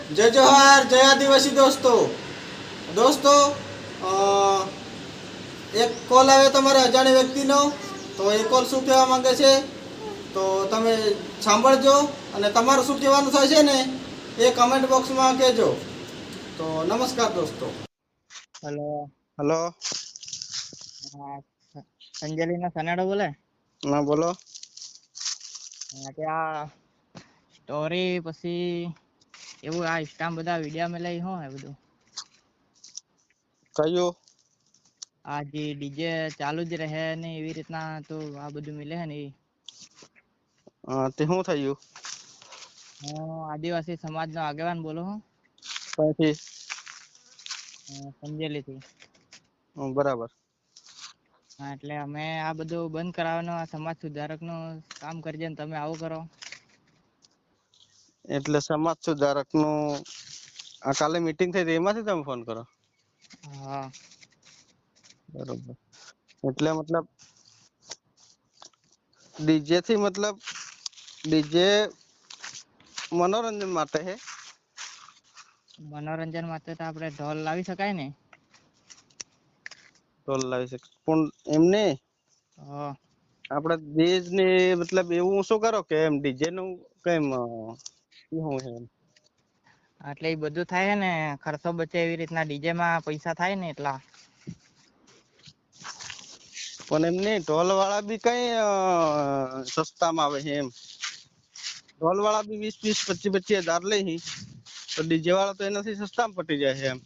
जय जोहार जय आदिवासी दोस्तों दोस्तों अ, एक કોલ આવે તમારે અજાણી વ્યક્તિનો તો એ કોલ શું કહેવા માંગે છે તો તમે સાંભળજો અને તમારું શું કહેવાનું થાય છે ને એ કમેન્ટ બોક્સમાં કહેજો તો નમસ્કાર દોસ્તો હેલો. હેલો. સંજલી ના સનાડો બોલે. ના બોલો. ત્યાં સ્ટોરી પછી એવું આ ઇન્સ્ટામ બધા વિડિયો મેં લઈ હું એ બધું કયું? આ જે ડીજે ચાલુ જ રહે ને એવી રીતના તો આ બધું મિલે હે ને તે શું થયું? હું આદિવાસી સમાજનો આગેવાન બોલું હું ક્યાંથી? સંજેલી થી. બરાબર. હા એટલે અમે આ બધું બંધ કરાવવાનું આ સમાજ સુધારક નું કામ કરજે ને તમે આવું કરો. એટલે સમાજ સુધારક નું આ કાલે મીટિંગ થઈ હતી એમાંથી તમે ફોન કરો? હા. બરોબર. એટલે મતલબ ડીજે થી મતલબ ડીજે મનોરંજન માટે હે? મનોરંજન માટે તો આપણે ઢોલ લાવી શકાય ને. ઢોલ લાવી શકે પણ એમને હા. આપડા દેશ ને મતલબ એવું શું કરો કે એમ ડીજે નું કેમ શું છે? એટલે એ બધું થાય હે ને ખર્ચો બચે એવી રીતના ડીજે માં પૈસા થાય ને એટલા. પણ એમ નહીં ઢોલ વાળા બી કઈ સસ્તામાં આવે છે એમ. ઢોલ વાળા બી 20-20, 25-25 હજાર લે છે તો ડીજે વાળા તો એનાથી સસ્તામાં પટી જાય છે એમ.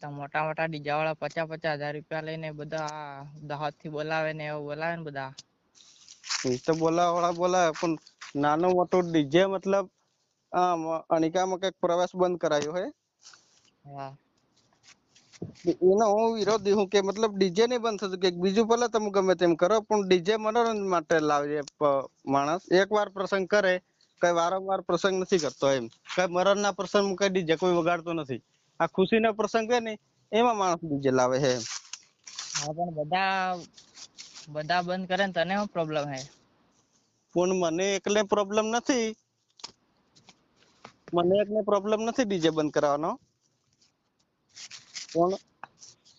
તો મોટા મોટા ડીજા વાળા 50-50 હજાર રૂપિયા લઈને બધા દાહોદ થી બોલાવે ને એવું બોલાવે ને બધા. એ તો બોલાવા વાળા બોલાવે પણ નાનું મોટું ડીજે મતલબ અનિકામાં કઈક પ્રવાસ બંધ કરાયો હે. હા. એનો હું વિરોધી હું કે મતલબ ડીજે નહીં બંધ થતું કે બીજું ભલે તમે ગમે તેમ કરો પણ ડીજે મનોરંજન માટે લાવજે માણસ એકવાર પ્રસંગ કરે કઈ વારંવાર પ્રસંગ નથી કરતો એમ. કઈ મરણ ના પ્રસંગ કઈ ડીજે કોઈ વગાડતો નથી. આ ખુશી ના પ્રસંગ છે ને એમાં માણસ ડીજે લાવે છે. હા પણ બધા બંધ કરે ને તને શું પ્રોબ્લેમ હે? પણ મને એકલે પ્રોબ્લેમ નથી. મને એકને પ્રોબ્લેમ નથી ડીજે બંધ કરાવવાનો. પણ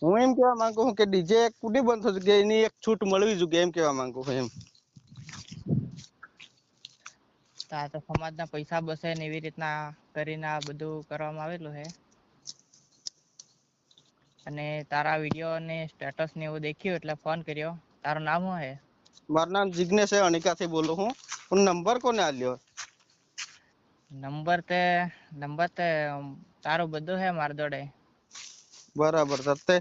હું એમ કેવા માંગુ છું કે ડીજે કુડી બંધ થતું કે એની એક છૂટ મળવી જોઈએ એમ કેવા માંગુ છું એમ. આ તો સમાજના પૈસા બસે ને એવી રીતના કરીને આ બધું કરવામાં આવેલું હે. અને તારા વિડીયો ને સ્ટેટસ ને એવું દેખ્યું એટલે ફોન કર્યો. તારું નામ શું હે? મારું નામ જિગ્નેશ છે, અનિકા થી બોલું હું. પણ નંબર કોને આલ્યો? નંબર તે તારું બધું હે માર જોડે. બરાબર. તે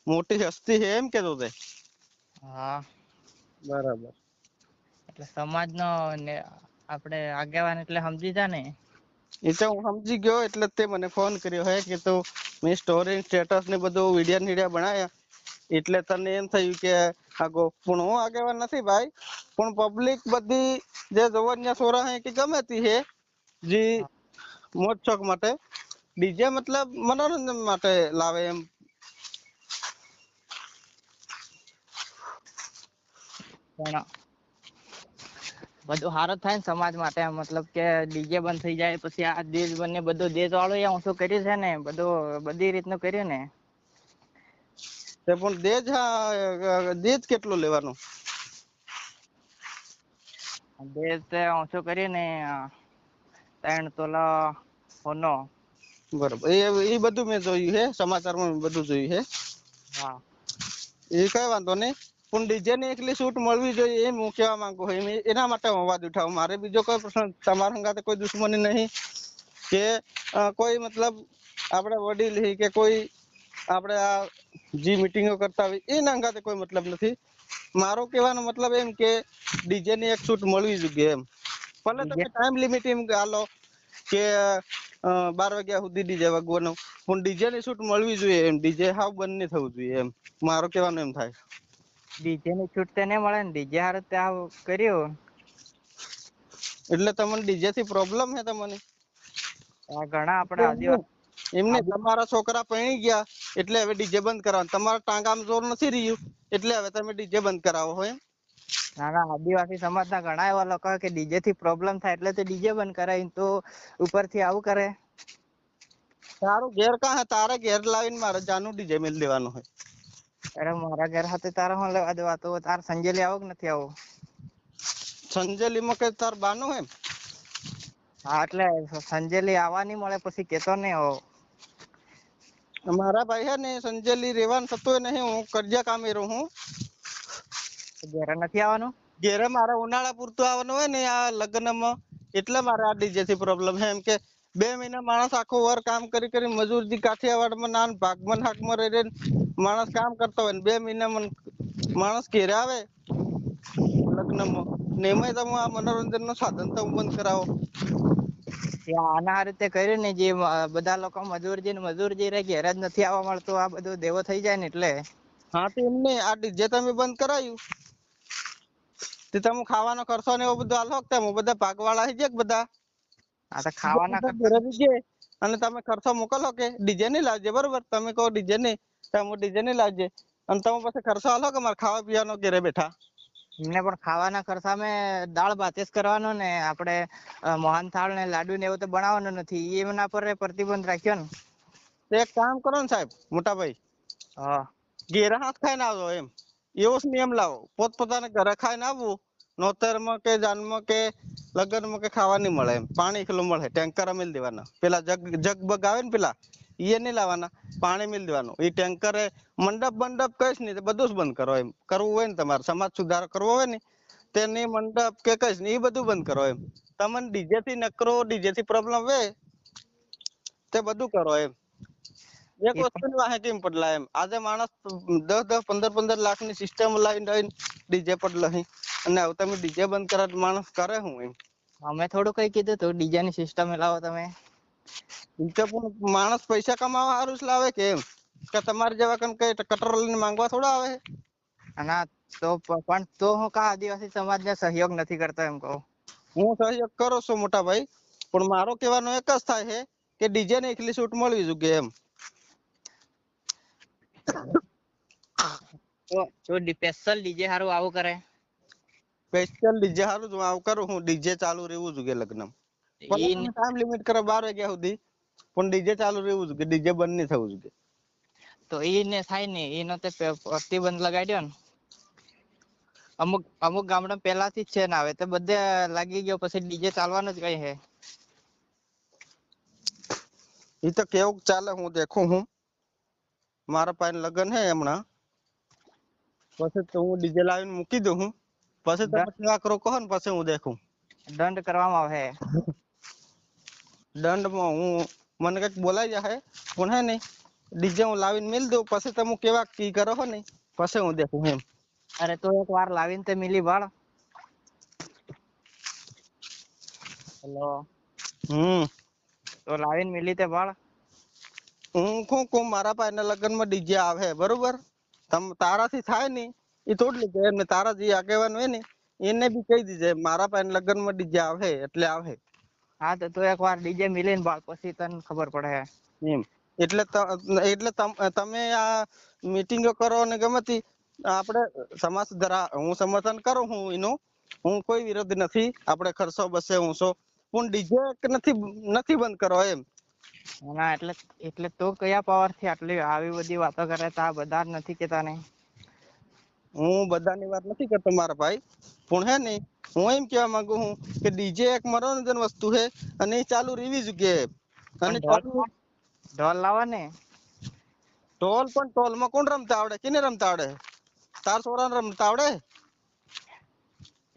મોટી હસ્તી છે એમ કેતો તે? હા. બરાબર. એટલે સમાજ નો આપણે આગેવાન એટલે સમજી જા ને. એ તો હું સમજી ગયો એટલે તે મને ફોન કર્યો હે કે તું મેં સ્ટોરી સ્ટેટસ ને બધું વિડિયો બનાયા એટલે તને એમ થયું કે પણ હું આગેવાન નથી ભાઈ. પણ પબ્લિક બધી જે જવનિયા સોરા હે કે ગમે તે હે જી મોજ શોખ માટે ડીજે મતલબ મનોરંજન માટે લાવે એમ. પણ બધું હારું થાય ને સમાજ માટે મતલબ કે ડીજે બંધ થઈ જાય પછી આ દેશ બંને બધું દેશ વાળું શું કર્યું છે ને બધું બધી રીતનું કર્યું ને. તે પણ દેજ કેટલું લેવાનું? દેશ તે ઓછું કર્યું ને 3 તોલા સોનું. બરોબર. એ બધું મેં જોયું હે સમાચારમાં બધું જોયું હે. હા. એ કઈ વાંધો નહીં. પણ ડીજે ની એકલી છૂટ મળવી જોઈએ એમ હું કેવા માંગુ એના માટે હું અવાજ ઉઠાવું. મારે બીજો કોઈ પ્રશ્ન તમારા સંગાથે કોઈ દુશ્મની નહીં કે કોઈ મતલબ આપડે વડીલ કે કોઈ આપડે આ જે મીટિંગો કરતા હોય એના સંગાથે કોઈ મતલબ નથી. મારો કહેવાનો મતલબ એમ કે ડીજે ની એક છૂટ મળવી જોઈએ એમ. ભલે ડીજે તમે ટાઈમ લિમિટ એમ આલો કે 12 વાગ્યા સુધી ડીજે વાગવાનું પણ ડીજે ની છૂટ મળવી જોઈએ એમ. ડીજે હાવ બંધ નહીં થવું જોઈએ એમ. મારો કહેવાનું એમ થાય. ડીજે ની છૂટ તો નહીં મળે ને ડીજે હારું તે આવું કર્યું. એટલે તમને ડીજે થી પ્રોબ્લેમ હે તમને? ઘણા આપડા એમને તમારા છોકરા પરણી ગયા એટલે હવે ડીજે બંધ કરાવો. તમારા ટાંગામાં જોર નથી રહ્યું એટલે હવે તમે ડીજે બંધ કરાવો હો એમ? ના ના, આદિવાસી સમાજના ઘણા એવા લોકો કે ડીજે થી પ્રોબ્લેમ થાય એટલે તો ડીજે બંધ કરાય, તો ઉપરથી આવું કરે. તારું ઘેર કાં હે? તારે ઘેર લાવીને મારે જાનું ડીજે મેલ દેવાનું હોય. અરે મારા ઘર હાથે તારે હું લેવા દેવા? તો તાર સંજેલી આવો કે નથી આવો? સંજેલી માં કે તાર બાનું હે? હા એટલે સંજેલી આવવાની મળે પછી કેતો નહીં આવો. મારા ભાઈ હે ને સંજેલી રેવાનું થતું નહીં, હું કરજા કામે રહું હું. ઘરે નથી આવવાનું? ઘેરે મારે ઉનાળા પૂરતું આવવાનું હોય ને આ લગ્નમાં, એટલે મારે આ ડીજે થી પ્રોબ્લેમ હે. એમ કે 2 મહિના માણસ આખો વર કામ કરી કરી મજૂરજી કાઠિયાવાડમાં નાન ભાગમન હાકમાં રહી માણસ કામ કરતો હોય ને 2 મહિનામાં માણસ ઘેરે આવે લગ્નમાં ને એમાંય તમે આ મનોરંજન નું સાધન તો બંધ કરાવો. આના આ રીતે કર્યું ને, જે બધા લોકો મજૂરજી રે ઘેર જ નથી આવવા મળતું, આ બધું દેવો થઈ જાય ને એટલે. હા તો એમને આ ડીજે તમે બંધ કરાયું તે તમે ખાવાનો ખર્ચો ને એવું બધું આલો કે બધા ભાગવાળા હઈ જાય બધા. આ તો ખાવાના ઘરે કરતા દીજે અને તમે ખર્ચો મોકલો કે ડીજે નહીં લાવજે, બરોબર? તમે કહો ડીજે નહીં તો હું ડીજે નહીં લાવજે અને તમે પછી ખર્ચો આલો કે મારે ખાવા પીવાનો ઘરે બેઠા. એમને પણ ખાવાના ખર્ચા માં દાળ ભાત જ કરવાનો ને, આપણે મોહનથાળ ને લાડુ ને એવું તો બનાવવાનું નથી. એના પર પ્રતિબંધ રાખ્યો ને. તો એક કામ કરો ને સાહેબ, મોટા ભાઈ, હા ઘેર હાથ ખાઈને આવજો એમ, એવો જ નિયમ લાવો. પોતપોતાને ઘરે ખાઈને આવવું, નોતરમાં કે જાનમાં કે લગ્નમાં કે ખાવા નહીં મળે એમ. પાણી એકલું મળે, ટેન્કર મેલ દેવાના. પેલા જગ બગ આવે ને પેલા એ નહીં લાવવાના, પાણી મેલ દેવાનું. એ ટેન્કરે મંડપ બંડપ કઈશ નહીં, બધું જ બંધ કરો એમ. કરવું હોય ને તમારે સમાજ સુધારો કરવો હોય ને તેની મંડપ કે કઈશ ને એ બધું બંધ કરો એમ. તમને ડીજે થી નકરો ડીજે થી પ્રોબ્લેમ હોય તે બધું કરો એમ. એક એ વસ્તુ ની વાહે કેમ પડલા એમ. આજે માણસ 10 15 લાખ ની સિસ્ટમ લાવીને ડીજે પડલા હી અને હવે તમે ડીજે બંધ કરા માણસ કરે હું એમ. અમે થોડું કઈ કીધું તો ડીજે ની સિસ્ટમ લાવો તમે. તો પણ માણસ પૈસા કમાવા હારું જ લાવે કે એમ, કે તમારે જેવા કઈ કટર લઈને માંગવા થોડા આવે. અને તો પણ તો હું કા આદિવાસી સમાજ ને સહયોગ નથી કરતો એમ કહું. હું સહયોગ કરું છું મોટા ભાઈ, પણ મારો કહેવાનો એક જ થાય છે કે ડીજે ને એકલી છૂટ મળવી જોઈએ એમ. તો સ્પેશિયલ ડીજે હારું આવું કરે. સ્પેશિયલ ડીજે હારું જ આવું કરું હું. ડીજે ચાલુ રહેવું જોઈએ લગ્ન ઈ ટાઈમ લિમિટ કરે 12 વાગ્યા સુધી, પણ ડીજે ચાલુ રહેવું જોઈએ, ડીજે બંધ નહીં થવું જોઈએ. તો ને થાય ને એનો તે પ્રતિબંધ લગાડ્યો ને. અમુક ગામડા પેલાથી જ છે ને, હવે તો બધે લાગી ગયો પછી ડીજે ચાલવાનું જ કઈ હે. એ તો કેવું ચાલે હું દેખું હું. મારા પાસે લગ્ન હે હમણાં, પછી તો હું ડીજે લાવીને મૂકી દઉં હું. પછી તમે સેવા કરો કહો ને પછી હું દેખું. દંડ કરવામાં આવે. દંડમાં હું મને કઈક બોલાઈ જાય પણ હે ને ડીજે હું લાવીને મેલ દઉં, પછી તમે કેવા કી કરો હો ને પછી હું દેખું એમ. અરે તો એક વાર લાવીને તે મિલી વાળ. હેલો. તો લાવીને મિલી તે વાળ. હું કહું મારા પાસે લગ્ન માં ડીજે આવે બરોબર, તારાથી થાય ને એ તોડ લીધે એમને. તારા જે આગેવાન હોય ને એને બી કહી દીધે મારા પાસે લગ્ન માં ડીજે આવે એટલે આવે. હા તો તું એક વાર ડીજે મિલી ને બાળ પછી તને ખબર પડે એમ. એટલે તમે આ મીટિંગો કરો ને ગમે તે આપણે સમાજ સુધારા હું સમર્થન કરું હું એનું, હું કોઈ વિરોધ નથી. આપણે ખર્ચો બસે ઊંચો પણ ડીજે નથી બંધ કરો એમ. ના એટલે તો કયા પાવર થી આટલી આવી બધી વાતો કરે તો આ બધા નથી કેતા ને. હું બધાની વાત નથી કરતો મારા ભાઈ, પણ હે ને હું એમ કેવા માંગુ હું કે ડીજે એક મનોરંજન વસ્તુ છે અને એ ચાલુ રહેવી જોઈએ. અને પણ ઢોલ લાવો ને. ટોલ માં કોણ રમતા આવડે? કેને રમતા આવડે? તાર છોરાને રમતા આવડે?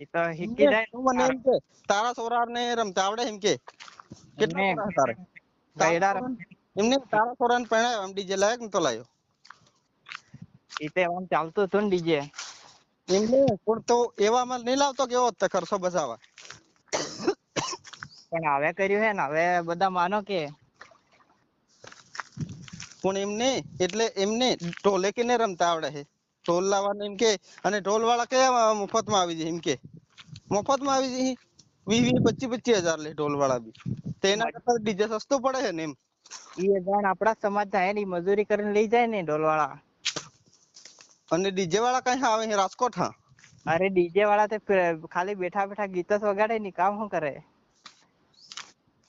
એ તો શીખી જાય તું મને એમ કે તારા છોરાને રમતા આવડે એમ કે? કેટલા એમને છોરા તારે? એમને તારા છોરાને પરણાવ્યો આમ ડીજે લાયક ને તો લાયો. એ તો એમ ચાલતું હતું ને ડીજે. એમને પણ તો એવામાં નહીં લાવતો કેવો ખર્ચો બચાવવા. પણ હવે કર્યું હે ને હવે બધા માનો કે. પણ એમને એટલે એમને ઢોલે કે ને રમતા આવડે છે, ઢોલ લાવવાનું એમ કે. અને ઢોલ વાળા કયા મફત માં આવી જાય એમ કે? મફત માં આવી જાય 20-25 હજાર લે ઢોલ વાળા બી. તેના કરતા ડીજે સસ્તું પડે છે ને એમ. એ જાણ આપડા સમાજ ના એની મજૂરી કરીને લઈ જાય ને ઢોલ વાળા. અને ડીજે વાળા કઈ આવે રાજકોટ? હા અરે ડીજે વાળા તે ખાલી બેઠા બેઠા ગીત જ વગાડે ની, કામ શું કરે?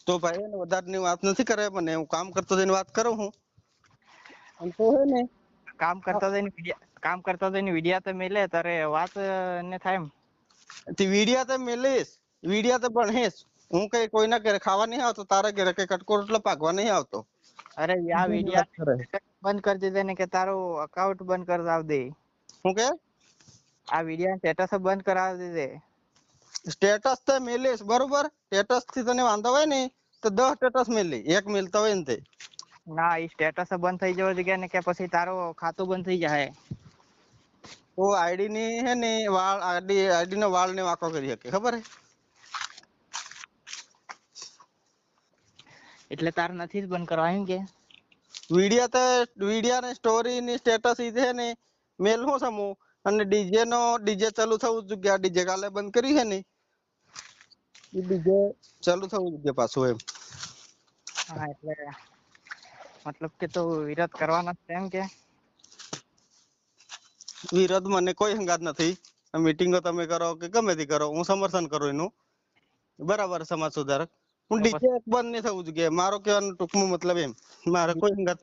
તો ભાઈ એને વધારે વાત નથી કરે, પણ હું કામ કરતો જઈને વાત કરું હું. અને તો હે ને કામ કરતો તો વિડિયા તો મેલે તારે વાત ને થાય એમ. તે વિડિયા તો મેલીશ, વિડિયા તો ભણેશ. હું કઈ કોઈના ઘરે ખાવા નહીં આવતો, તારા ઘરે કઈ કટકો રોટલો પાકવા નહીં આવતો. અરે આ વિડિયા બંધ કરી દીધે ને કે તારું અકાઉન્ટ બંધ કરાવ દે. હું કે આ વિડિયા સ્ટેટસ બંધ કરાવી દે. સ્ટેટસ તો મેલીશ બરોબર, સ્ટેટસ થી તને વાંધો હોય ને તો 10 સ્ટેટસ મેલી, એક મેલતા હોય ને તે. ના ઈ સ્ટેટસ બંધ થઈ જવો જોઈએ ને, કે પછી તારું ખાતું બંધ થઈ જાય. તો આઈડી ની હે ને વાળ આઈડી નો વાળ ને વાંકો કરી શકે, ખબર હે? એટલે તાર નથી જ બંધ કરવા એમ કે? વિડિયા ને સ્ટોરી ની સ્ટેટસ ઈ છે ને મેલ હું સમૂહ, અને ડીજે ચાલુ થવું જોઈએ. આ ડીજે કાલે બંધ કરી છે ને, ઈ ડીજે ચાલુ થવું જોઈએ પાછું એમ. હા એટલે મતલબ કે તું વિરોધ કરવાનો છે એમ કે? વિરોધ મને કોઈ હંગાત નથી. મીટિંગો તમે કરો કે ગમે તે કરો, હું સમર્થન કરું એનું, બરાબર. સમાજ સુધારક હું ડીજે બંધ નહીં થવું જોઈએ, મારો કહેવાનો ટૂંકમાં મતલબ એમ. મારે કોઈ હંગાત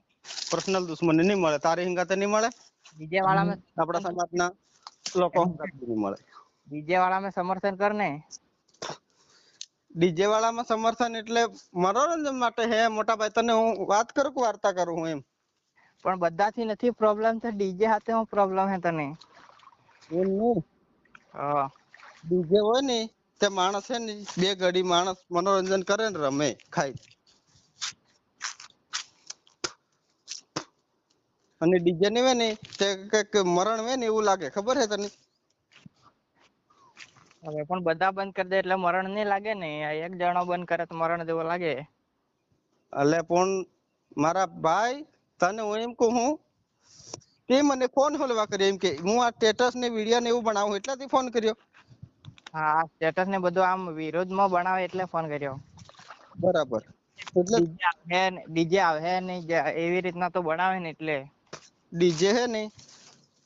પર્સનલ દુશ્મની નહીં મળે, તારી હંગાત નહીં મળે, ડીજે વાળામાં આપણા સમાજના લોકો હંગાત નહીં મળે. ડીજે વાળામાં સમર્થન કર ને. ડીજે વાળામાં સમર્થન એટલે મનોરંજન માટે હે મોટા ભાઈ. તને હું વાત કરું કે વાર્તા કરું હું એમ? પણ બધાથી નથી પ્રોબ્લેમ, તો ડીજે હાથે હું પ્રોબ્લેમ હે તને? એમ નહીં, હા ડીજે હોય ને તે માણસ છે ને 2 ઘડી માણસ મનોરંજન કરે ને રમે ખાય, અને ડીજે ને હોય ને તે કઈક મરણ હોય ને એવું લાગે, ખબર હે તને? હવે પણ બધા બંધ કરી દે એટલે મરણ નહીં લાગે ને? એક જણો બંધ કરે તો મરણ જેવો લાગે. એટલે પણ મારા ભાઈ તને હું એમ કહું, તે મને ફોન હલવા કર્યો એમ કે હું આ સ્ટેટસ ને વિડિયો ને એવું બનાવું એટલાથી ફોન કર્યો. હા સ્ટેટસ ને બધું આમ વિરોધમાં બનાવે એટલે ફોન કર્યો. બરાબર. એટલે ડીજે આવે ને એવી રીતના તો બનાવે ને એટલે. ડીજે હે ને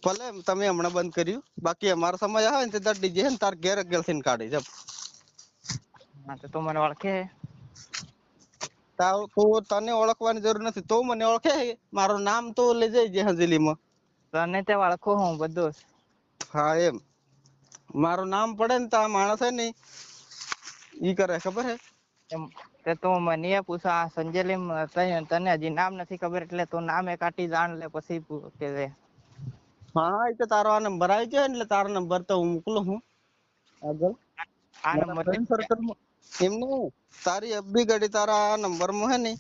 ભલે તમે હમણાં બંધ કર્યું, બાકી અમારો સમય આવે ને તાર ડીજે હે ને તાર ઘેર થઈને કાઢી જબ. હા તો તું મને ઓળખે? તો તને ઓળખવાની જરૂર નથી, તો મને ઓળખે. મારું નામ તો લઈ જાય હજેલીમાં. તને તે ઓળખું હું બધું. હા એમ મારું નામ પડે ને તો આ માણસ હે ને ઈ કરે, ખબર હે? તે તું મને પૂછા સંજેલી તને હજી નામ નથી ખબર એટલે તું નામ એ કાઢી જાણ લે પછી કે છે. હા એ તો તારો આ નંબર આવી ગયો એટલે તારો નંબર તો હું મોકલું હું આગળ આ મારા નંબર ફ્રેન્ડ સર્કલમાં. એમને તારી અબ્બી ઘડી તારા આ નંબરમાં હે ને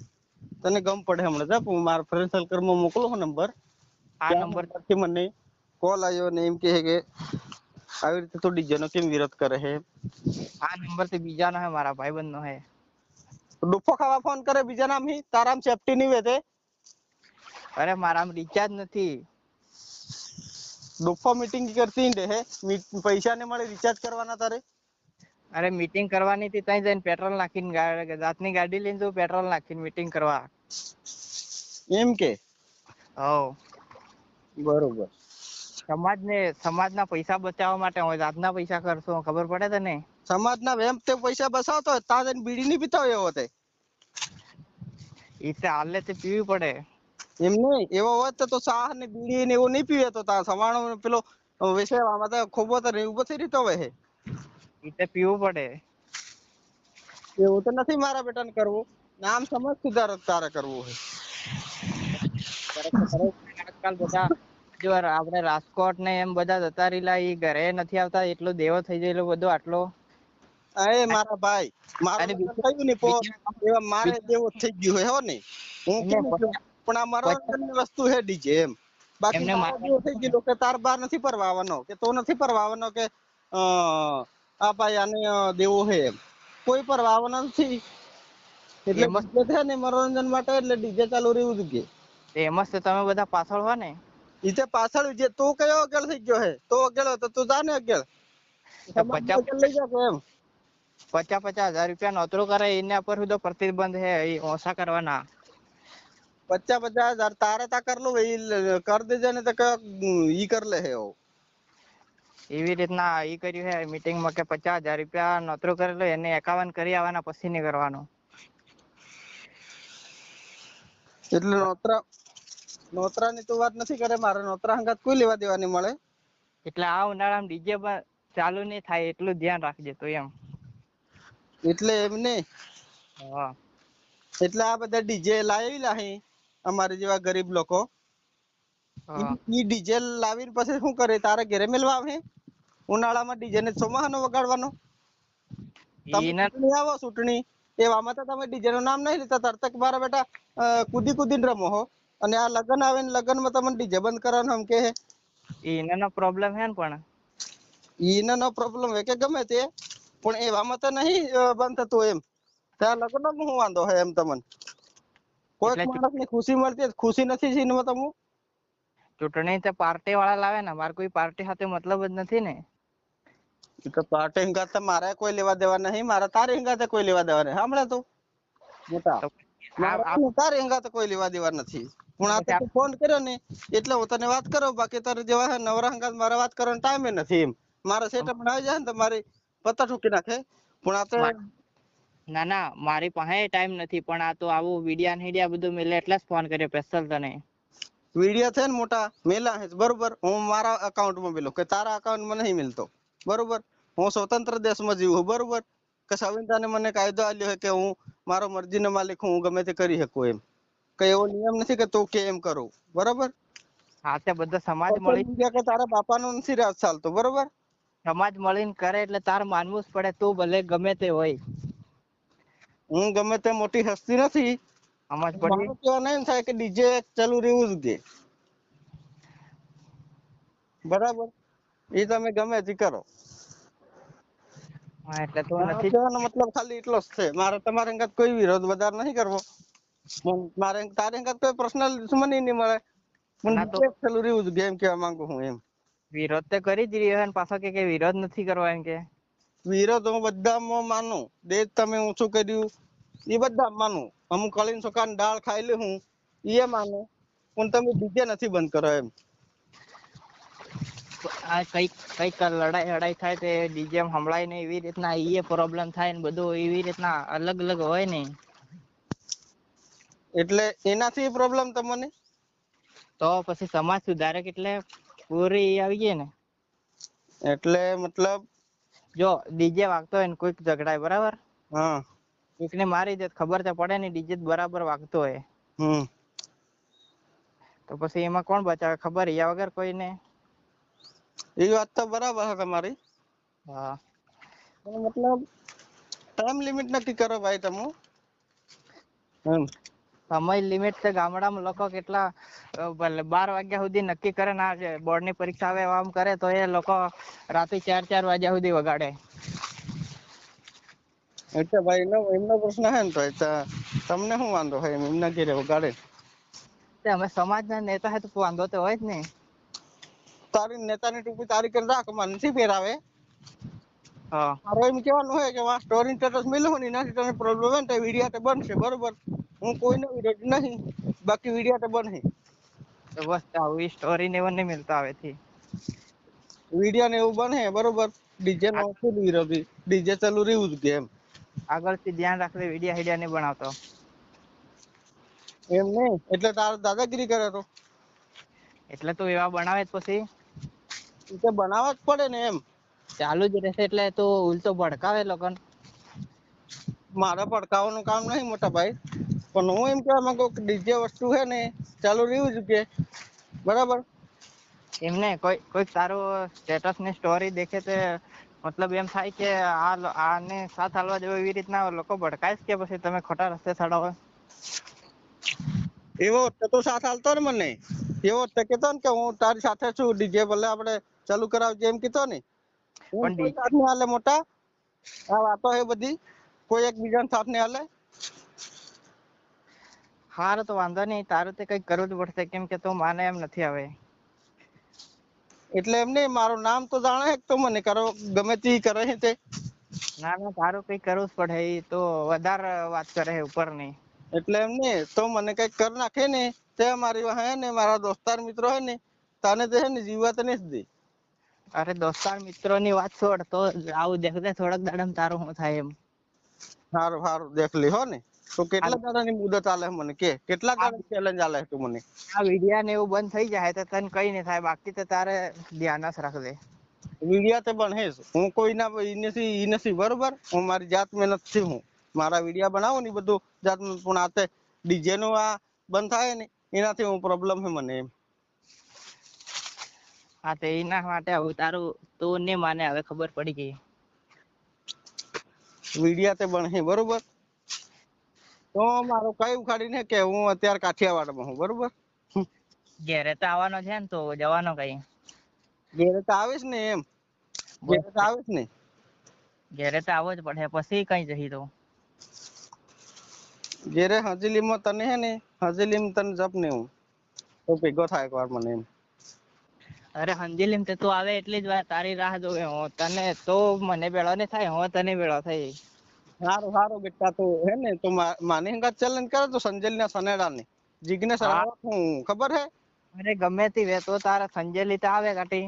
તને ગમ પડે હમણાં જા હું મારા ફ્રેન્ડ સર્કલમાં મોકલું હું નંબર. આ ત્યાં નંબર નંબરથી મને કોલ આવ્યો ને એમ કહે કે આવી રીતે તું ડીજે નો કેમ વિરોધ કરે છે? આ નંબર થી બીજા નો હે, મારા ભાઈબંધ નો હે. ડુફો ખાવા ફોન કરે બીજા નામ હી તારામ સેફટી નહીં વેતે? અરે મારામાં રિચાર્જ નથી. ડુફો મીટિંગ કરતી હે, પૈસા ને મળે રિચાર્જ કરવાના તારે? અરે મીટિંગ કરવાની હતી ત્યાં જઈને પેટ્રોલ નાખીને જાતની ગાડી લઈને જઉં પેટ્રોલ નાખીને મીટિંગ કરવા. એમ કે? હવ બરોબર. સમાજના પૈસા બચાવવા માટે હું જાતના પૈસા ખર્ચું, ખબર પડે તને? સમાજના એમ તે પૈસા બસાવતો હોય તા જઈને બીડી નહીં પીતા હોય એવો તે? ઈ તો હાલે તે પીવી પડે. એમ નહીં, એવો હોત તો સાહ ને બીડી ને એવું નહીં પીવે તો તા સવાણો પેલો વિષય આમાં તો ખોબો તો ઉભો થઈ રતો હોય. ઈ તો પીવું પડે. એવું તો નથી મારા બેટાને કરવું, નામ સમાજ સુધારક તારે કરવું હોય. આજકાલ બધા જો આપણે રાજકોટ ને એમ બધા જતા રહેલા, ઈ ઘરે નથી આવતા, એટલો દેવો થઈ ગયેલો બધો આટલો. અરે મારા ભાઈ મારું અને લગ્ન થયું ને એવા મારે જેવું થઈ ગયું હોય હો ને. હું કેમ પણ આ મનોરંજન વસ્તુ હે ડીજે એમ. બાકી એમને મારા જેવું થઈ ગયેલું કે તાર બાર નથી પરવાવાનો કે તો નથી પરવાવાનો કે આ ભાઈ આને દેવો હે એમ કોઈ પરવાવાનો નથી. એટલે ડીજે છે ને મનોરંજન માટે એટલે ડીજે ચાલુ રહેવું જોઈએ. એમાં તો તમે બધા પાછળ હો ને? ઈતે પાછળ જે તું કયો આગળ થઈ ગયો હે? તો આગળ તો તું જા ને આગળ. સમાજને આગળ લઈ જા એમ. 50,000 રૂપિયા નોતરું કરે એના પર તો પ્રતિબંધ હે, એ ઓછા કરવાના. 50,000 તારે તા કર લો કર દેજે ને તો ઈ કર લે હે. એવી રીતના ઈ કર્યું હે મીટિંગમાં કે 50,000 રૂપિયા નોતરું કરેલો એને 51 કરી આવવાના પછી નહીં કરવાનું. એટલે નોતરાની તો વાત નથી કરે, મારે નોતરા હંગાત કોઈ લેવા દેવા નહીં મળે. એટલે આ ઉનાળામાં ડીજે ચાલુ નહીં થાય એટલું ધ્યાન રાખજે તું એમ. એટલે એમને હા એટલે આ બધા ડીજે લાવેલા હે અમારી જેવા ગરીબ લોકો. હા ઈ ડીજે લાવીને પછી શું કરે, તારે ઘરે મેલવા આવે? ઉનાળામાં ડીજે ને ચોમાહાનો વગાડવાનો? તમે ઈને ચૂંટણી આવો ચૂંટણી એવામાં તો તમે ડીજે નું નામ નહીં લેતા, તરત મારા બેટા કૂદીને રમો હો. અને આ લગન આવે ને લગનમાં તમને ડીજે બંધ કરવાનું એમ કે નો પ્રોબ્લેમ હે ને પણ ઈને નો પ્રોબ્લેમ હે કે ગમે તે, પણ એવામાં તો નહીં બંધ થતું એમ. ત્યાં લગ્નમાં શું વાંધો હે એમ તમને? કોઈક એટલે માણસ ની ખુશી મળતી ખુશી નથી સીનમાં તમે ચૂંટણી તો પાર્ટી વાળા લાવે ને, મારે કોઈ પાર્ટી સાથે મતલબ જ નથી ને. તો પાર્ટી હંગાત મારે કોઈ લેવા દેવા નહીં, મારા તારી હંગાતે કોઈ લેવા દેવા નહીં. સાંભળે તું મોટા, મારે તારી હંગાતે કોઈ લેવા દેવા નથી. પણ આ તો ફોન કર્યો ને એટલે હું તને વાત કરું, બાકી તારે જેવા નવરા હંગાત મારે વાત કરવાનો ટાઈમે નથી એમ. મારા સેટઅપ આવી જાય ને તો મારી પત્તા ઠોકી નાખે. પણ આ તો ના મારી પાસે ટાઈમ નથી, પણ આ તો આવું વિડિયા ને હિડિયા બધું મેલે એટલે જ ફોન કર્યો સ્પેશિયલ તને. વિડિયા છે ને મોટા મેલા હે બરોબર, હું મારા અકાઉન્ટમાં મેલો કે તારા અકાઉન્ટમાં નહીં મિલતો બરોબર. હું સ્વતંત્ર દેશમાં જીવું બરોબર, કે સંવિધાને મને કાયદો આલ્યો છે કે હું મારો મરજીનો માલિક હું ગમે તે કરી શકું એમ. કઈ એવો નિયમ નથી કે તું કે એમ કરું બરોબર. હા તે બધા સમાજ મળી કે તારા બાપાનો નથી રાજ ચાલતો બરોબર. સમાજ મળીને કરે એટલે તાર માનવું જ પડે, તું ભલે ગમે તે હોય. હું ગમે તે મોટી હસ્તી નથી, સમજ પડી? મારું કેવા નહીં થાય કે ડીજે ચાલુ રહેવું જ દે બરાબર. એ તમે ગમે તે કરો. હા એટલે તું મારો નથી કહેવાનો મતલબ ખાલી એટલો જ છે, મારે તમારી હંગાત કોઈ વિરોધ વધારે નહીં કરવો. મારે તારી હંગાત કોઈ પર્સનલ દુશ્મની નહીં મળે, પણ ના તો ડીજે ચાલુ રહેવું જ દે એમ કહેવા માંગુ હું એમ. વિરોધ તો કરી જ રહ્યો ને પાછો કે વિરોધ નથી કરવા એમ કે. વિરોધ હું બધામાં માનું, દેશ તમે ઊંચું કર્યું એ બધા માનું. અમુક કળીને ચોખાની દાળ ખાઈ લે હું એ માનું, પણ તમે ડીજે નથી બંધ કરો એમ. આ કઈક લડાઈ થાય તે ડીજે સંભળાય ને એવી રીતના એ પ્રોબ્લેમ થાય ને બધું એવી રીતના અલગ અલગ હોય ને. એટલે એનાથી પ્રોબ્લેમ તમને? તો પછી સમાજ સુધારે એટલે પૂરી આવી ગઈ ને. એટલે મતલબ જો ડીજે વાગતો હોય ને કોઈક ઝઘડાય બરાબર, હા કોઈકને મારી દે ખબર તો પડે ને ડીજે બરાબર વાગતો હોય. તો પછી એમાં કોણ બચાવે ખબર યા વગર કોઈને. એ વાત તો બરાબર છે તમારી. હા મતલબ ટાઈમ લિમિટ નક્કી કરો ભાઈ તમે એમ. સમય લિમિટ છે ગામડામાં લોકો કેટલા 12 વાગ્યા સુધી નક્કી કરે ને બોર્ડ ની પરીક્ષા આવે આમ કરે તો એ લોકો રાતે 4 વાગ્યા સુધી વગાડે. એટલે ભાઈ એમનો પ્રશ્ન હે ને તો તમને શું વાંધો હોય એમના ઘેરે વગાડે. અમે સમાજના નેતા હે તો વાંધો તો હોય જ ને. તારી નેતાની ટોપી તારી કરી રાખ, મને નથી પહેરાવે. હા મારે એમ કેવાનું હોય કે સ્ટોરી સ્ટેટસ મેલ્યું ને એનાથી તને પ્રોબ્લેમ હોય ને તો વિડીયો તો બનશે બરોબર. હું કોઈનો વિરોધ નહીં, બાકી વિડીયો તો બનશે. તો બસ આવી સ્ટોરી ને એવું નહીં મિલતા હવેથી. વિડીયો ને એવું બને બરોબર. ડીજે નો શું વિરોધી, ડીજે ચાલુ રહેવું જ કે એમ. આગળથી ધ્યાન રાખજે વિડીયો હિડિયા નહીં બનાવતો. એમ નહીં એટલે તારે દાદાગીરી કરે તો. એટલે તો એવા બનાવે જ પછી. એ તો બનાવવા જ પડે ને એમ. ચાલુ જ રહેશે એટલે તો ઉલટો ભડકાવે લોકોને. મારે ભડકાવાનું કામ નહીં મોટા ભાઈ, પણ હું એમ કહેવા માંગુ કે ડીજે વસ્તુ છે ને ચાલુ રહેવું જ કે બરાબર. એમને કોઈક તારું સ્ટેટસ ની સ્ટોરી દેખે તે મતલબ એમ થાય કે આને સાથ હાલવા જેવો એવી રીતના લોકો ભડકાય કે પછી તમે ખોટા રસ્તે ચડાવો. એવો તો સાથ હાલતો ને મને એવો કેતો ને કે હું તારી સાથે છું, ડીજે ભલે આપણે ચાલુ કરાવજે એમ કીધો ને. હું કોઈ સાથ નહીં હાલે મોટા. આ વાતો એ બધી કોઈ એકબીજાને સાથ નહીં હાલે. હારું તો વાંધો નહીં, તારું તે કઈક કરવું જ પડશે કેમ કે તું માને એમ નથી હવે. એટલે એમ નહીં, મારું નામ તો જાણે તો મને કરો ગમે તે કરે છે તે. ના તારું કઈક કરવું જ પડે, એ તો વધારે વાત કરે છે ઉપર ની. એટલે એમ નહીં તો મને કઈક કર નાખે ને તે મારી હે ને મારા દોસ્તાર મિત્રો હે ને તને તો હે ને જીવવા તો નહીં જ દે. અરે દોસ્તાર મિત્રોની વાત છોડ, તો આવું દેખજે થોડાક દાડામાં તારું શું થાય એમ. સારું સારું દેખ લી હો ને. તો કેટલા દાડાની મુદત આલે મને કે, કેટલા દાડા ચેલેન્જ આલે તું મને? આ વિડિયા ને એવું બંધ થઈ જાય તો તને કઈ નહીં થાય, બાકી તો તારે ધ્યાન જ રાખજે. વિડિયા તે બને હું કોઈના ઈ નથી બરોબર. હું મારી જાત મહેનત થી હું મારા વિડિયા બનાવું ને બધું જાત મહેનત, પણ આતે ડીજે નું આ બંધ થાય ને એનાથી હું પ્રોબ્લેમ છે મને એમ. હા તો એના માટે હવે તારું તું નહીં માને, હવે ખબર પડી ગઈ. વિડિયા તે બને બરોબર. તો મારો કઈ ઉખાડીને કે હું અત્યારે કાઠિયાવાડમાં હું બરોબર. ઘેરે તો આવવાનો છે ને, તો જવાનો કઈ? ઘેરે તો આવીશ ને એમ, ઘેરે તો આવીશ ને. ઘેરે તો આવવો જ પડે, પછી કઈ જઈ તો. ઘેરે હજેલીમાં તને હે ને, હજેલીમાં તને જપ ને હું તો ભેગો થાય એકવાર મને એમ. અરે હંજીલીમ તે તું આવે એટલી જ વાર તારી રાહ જોવે હું, તને તો મને ભેળો ને થાય, હું તને ભેળો થઈ. સારું સારું બેટા, તો હે ને તો માની હંગાત ચેલેન્જ કરે તો સંજેલ ના સનેડા ને જિગ્નેશ રાવત હું ખબર હે. અરે ગમે તે વે તો તારા સંજેલી તો આવે કાટી.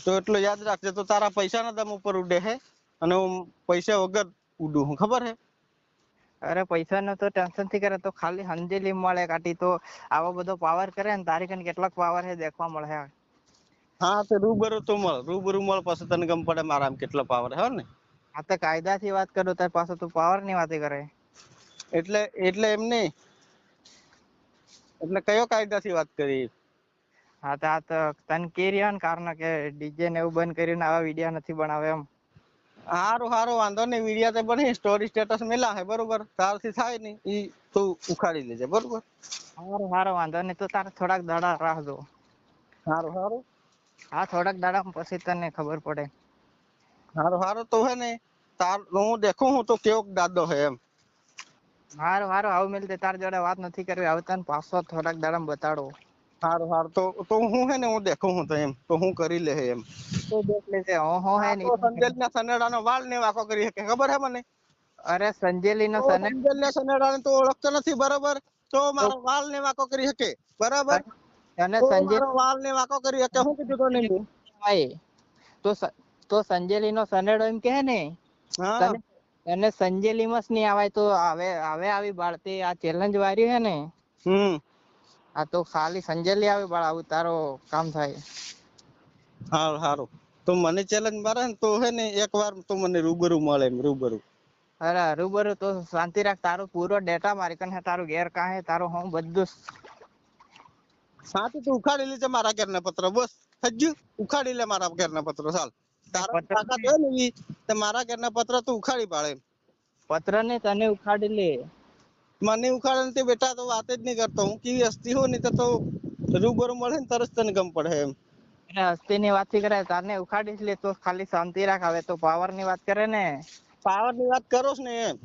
તો એટલું યાદ રાખજે, તો તારા પૈસા ના દમ ઉપર ઉડે હે અને હું પૈસા વગર ઉડું હું ખબર હે. અરે પૈસા નો તો ટેન્શન થી કરે, તો ખાલી હંજેલી મળે કાટી, તો આવો બધો પાવર કરે ને તારી કન કેટલાક પાવર હે દેખવા મળે. હા તો રૂબરૂ તો મળ, રૂબરૂ મળ પછી તને ગમ પડે મારામાં કેટલો પાવર હે ને. આ તો કાયદા થી વાત કરું તાર પાસે તું પાવર ની વાત કરે. એટલે એમ નહીં, એટલે કયો કાયદા થી વાત કરી? હા તો આ તો તને કે રહ્યા ને કારણ કે ડીજે ને એવું બંધ કરીને આવા વિડિયો નથી બનાવે એમ. હારું હારું વાંધો નહીં, વિડિયા તે બની સ્ટોરી સ્ટેટસ મેલા હે બરોબર, તારથી થાય નહીં ઈ તું ઉખાડી લેજે બરોબર. હારો વાંધો નહીં, તો તારે થોડાક દાડા રાહ જો. હારું હારું હા થોડાક દાડા પછી તને ખબર પડે. હારું હારું, તો હે ને તાર હું દેખું હું તો કેવો દાદો હે એમ. હારું આવું મિલતે તાર જોડે વાત નથી કરવી, હવે તને પાછો થોડાક દાડામાં બતાડો. હારું હારું, તો હું હે ને હું દેખું હું તો એમ, તો હું કરી લે એમ. તો દેખ લેજે હો હે હા ને. તો સંજેલ ના સનેડા નો વાળ ને વાકો કરી શકે ખબર હે મને. અરે સંજેલી નો તો સને સંજેલ ના સનેડા ને તો ઓળખતો નથી બરોબર, તો મારો વાળ ને વાકો કરી શકે બરાબર. અને તો સંજે મારો વાળ ને વાકો કરી શકે, હું કીધું તો નહીં. તો સંજેલી નો સનેડો એમ કે ને હા તને સંજેલી મસ ની આવાય, તો હવે આવી બાળતી આ ચેલેન્જ વાર્યું હે ને. આ તો ખાલી સંજેલી આવી બાળ, આવું તારો કામ થાય. હારું હારું, તો મને ચેલેન્જ મારે ને તો હે ને એક વાર તો મને રૂબરૂ મળે એમ રૂબરૂ. અરે રૂબરૂ તો શાંતિ રાખ, તારું પૂરો ડેટા મારી કન હે, તારું ઘેર કાં હે તારું હું બધું. સાચું તું ઉખાડી લેજે મારા ઘરના પત્ર, બસ હજુ ઉખાડી લે મારા ઘરના પત્ર ચાલ. તારા તાકાત હોય ને ઈ તે મારા ઘરના પત્ર તું ઉખાડી પાડે. પત્ર ને તને ઉખાડી લે. મને ઉખાડે ને તે બેટા તો વાત જ નહીં કરતો, હું કેવી હસ્તી હો ને તો રૂબરૂ મળે ને તરત તને ગમ પડે એમ. હસ્તી ની વાત થી કરે, તારને ઉખાડીશ લે તો ખાલી શાંતિ રાખ, હવે તો પાવર ની વાત કરે ને. પાવર ની વાત કરોસ ને એમ.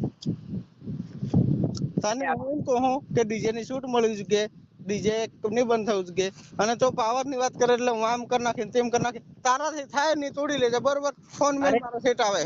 તને હું એમ કહું કે ડીજે ની શૂટ મળવી જોઈએ, ડીજે નહીં બંધ થવું જોઈએ, અને તો પાવર ની વાત કરે એટલે હું આમ કરી નાખી તેમ કરી નાખી, તારાથી થાય નહીં તોડી લેજે બરોબર. ફોન મેલ મારો સેટ આવે.